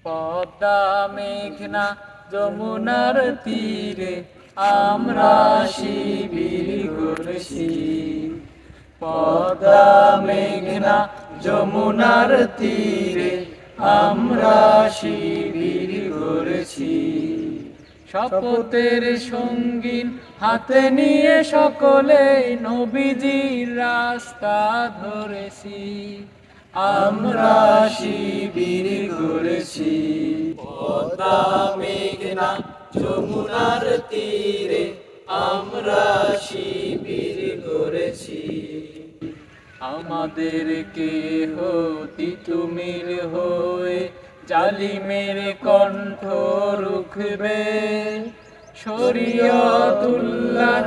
পদ্মা মেঘনা যমুনার তীরে আমরা শিবির গড়েছি। পদ্মা মেঘনা যমুনার তীরে আমরা শিবির গড়েছি। শপথের সঙ্গীন হাতে নিয়ে সকলে নবীজির রাস্তা ধরেছি। আমরা শিবির গড়েছি। পদ্মা মেঘনা যমুনার তীরে আমরা শিবির গড়েছি। আমাদেরকে তিতুমির হয়ে জালিমের কণ্ঠ রুখবে। শরীয়তুল্লাহর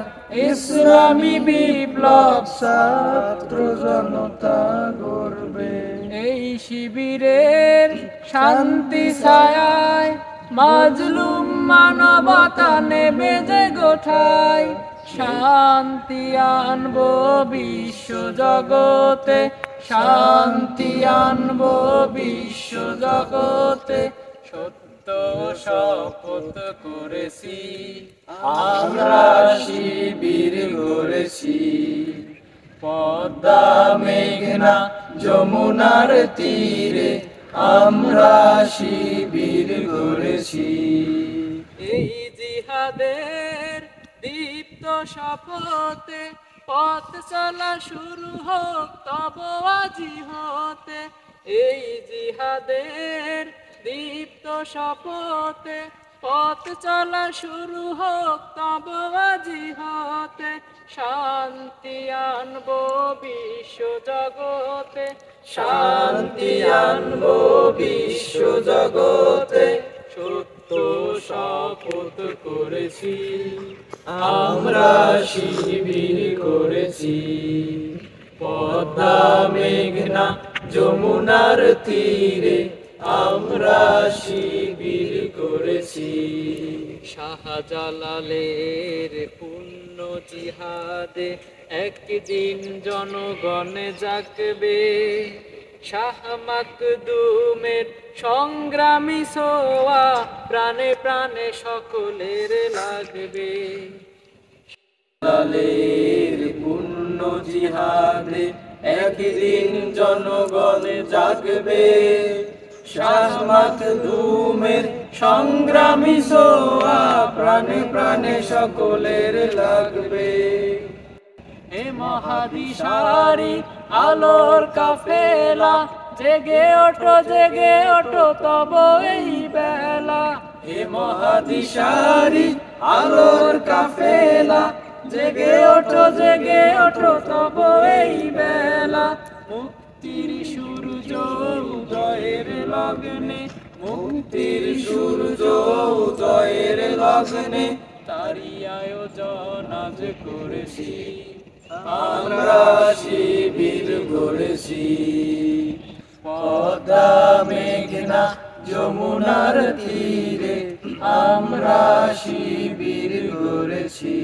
ইসলামী বিপ্লব ছাত্র জনতা গড়বে। এই শিবিরের শান্তি ছায়ায় মাজলুম মানবতা নেবে যে গোঠায়। শান্তি আনবো বিশ্ব জগতে, শান্তি আনবো বিশ্ব জগতে। সত্য শপথ করেছি, আমরা শিবির গড়েছি। পদ্মা মেঘনা যমুনার তীরে আমরা শিবির গড়েছি। এই জিহাদের দীপ্ত শপথে পথ চলা শুরু হোক তব আজি হতে। এই জিহাদের দীপ্ত শপথে পথ চলা শুরু হোক তব আজি হতে। শান্তি আনবো বিশ্ব জগতে, শান্তি আনবো বিশ্ব জগতে। সত্য শপথ করেছি, আমরা শিবির করেছি। পদ্মা মেঘনা যমুনার তীরে আমরা শিবির করেছি। শাহজালালের পুণ্য জিহাদে একদিন জনগণ জাগবে। শাহ মাকদুমের সংগ্রামী ছোঁয়া প্রাণে প্রাণে সকলের লাগবে। শাহজালালের পুণ্য জিহাদে একদিন জনগণ জাগবে। শাহ মাকদুমের সংগ্রামী ছোঁয়া প্রাণে প্রাণে সকলের লাগবে। হে মহাদিশারি আলোর কাফেলা, জেগে ওঠো তব এই বেলা। হে মহাদিশারি আলোর কাফেলা, জেগে ওঠো তব এই বেলা। মুক্তির সূর্য উদয়ের লগ্নে, মুক্তির সূর্য উদয়ের লগ্নে তারি আয়োজন আজ করেছি। আমরা শিবির গড়েছি। পদ্মা মেঘনা যমুনার তীরে আমরা শিবির গড়েছি।